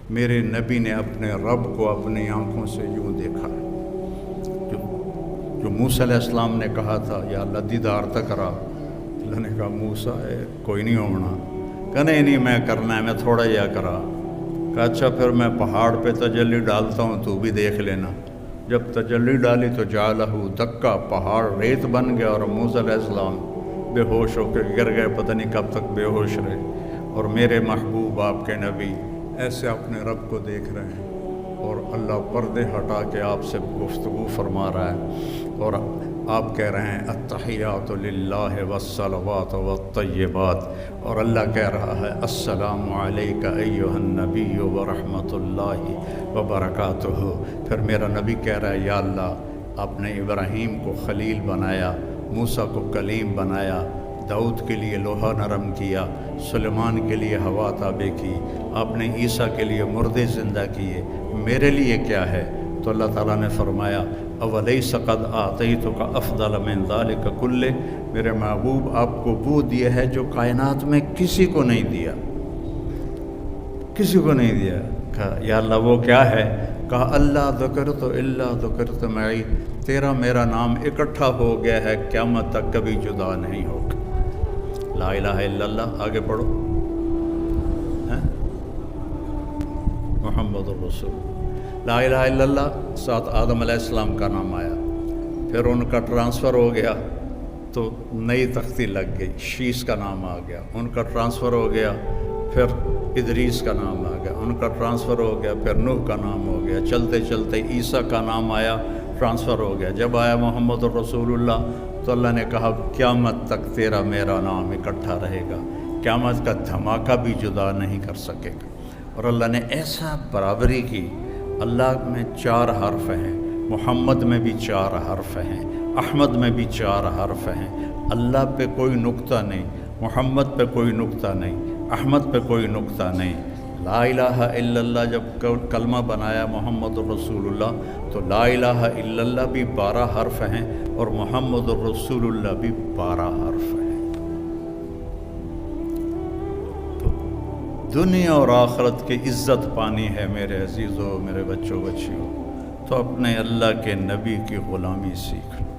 میرے نبی نے اپنے رب کو اپنی آنکھوں سے یوں دیکھا ہے۔ جو موسیٰ علیہ السلام نے کہا تھا یا اللہ دیدار تک کرا، اللہ نے کہا موسیٰ کوئی نہیں ہونا، کہ نہیں میں کرنا ہے، میں تھوڑا یا کرا۔ کہا اچھا پھر میں پہاڑ پہ تجلی ڈالتا ہوں تو بھی دیکھ لینا۔ جب تجلی ڈالی تو جعلہ دکا، پہاڑ ریت بن گیا اور موسیٰ علیہ السلام بے ہوش ہو کے گر گئے، پتہ نہیں کب تک بے ہوش رہے۔ اور میرے محبوب آپ کے نبی ایسے اپنے رب کو دیکھ رہے ہیں اور اللہ پردے ہٹا کے آپ سے گفتگو فرما رہا ہے، اور آپ کہہ رہے ہیں التحیات للہ والصلوات والطیبات، اور اللہ کہہ رہا ہے السلام علیک ایھا النبی ورحمۃ اللہ وبرکاتہ۔ پھر میرا نبی کہہ رہا ہے یا اللہ آپ نے ابراہیم کو خلیل بنایا، موسیٰ کو کلیم بنایا، داؤد کے لیے لوہا نرم کیا، سلیمان کے لیے ہوا تابع کی، آپ نے عیسیٰ کے لیے مردے زندہ کیے، میرے لیے کیا ہے؟ تو اللہ تعالیٰ نے فرمایا اولیس قد آتیتک افضل من ذلک کلہ، میرے محبوب آپ کو وہ دیا ہے جو کائنات میں کسی کو نہیں دیا، کسی کو نہیں دیا۔ کہا یا اللہ وہ کیا ہے؟ کہا اللہ ذکرت الا ذکرت معی، تیرا میرا نام اکٹھا ہو گیا ہے، قیامت تک کبھی جدا نہیں ہوگا۔ لا الہ الا اللہ، آگے پڑھو، محمد الرسول، لا الہ الا اللہ، ساتھ آدم علیہ السلام کا نام آیا، پھر ان کا ٹرانسفر ہو گیا تو نئی تختی لگ گئی، شیس کا نام آ گیا، ان کا ٹرانسفر ہو گیا، پھر ادریس کا نام آ گیا، ان کا ٹرانسفر ہو گیا، پھر نوح کا نام ہو گیا، چلتے چلتے عیسیٰ کا نام آیا، ٹرانسفر ہو گیا۔ جب آیا محمد الرسول اللہ تو اللہ نے کہا قیامت تک تیرا میرا نام اکٹھا رہے گا، قیامت کا دھماکہ بھی جدا نہیں کر سکے گا۔ اور اللہ نے ایسا برابری کی، اللہ میں 4 حرف ہیں، محمد میں بھی 4 حرف ہیں، احمد میں بھی 4 حرف ہیں، اللہ پہ کوئی نقطہ نہیں، محمد پہ کوئی نقطہ نہیں، احمد پہ کوئی نقطہ نہیں۔ لا الہ الا اللہ جب کلمہ بنایا محمد الرسول اللہ تو لا الہ الا اللہ بھی 12 حرف ہیں اور محمد الرسول اللہ بھی 12 حرف ہیں۔ تو دنیا اور آخرت کی عزت پانی ہے میرے عزیزوں، میرے بچوں بچیوں، تو اپنے اللہ کے نبی کی غلامی سیکھ لو۔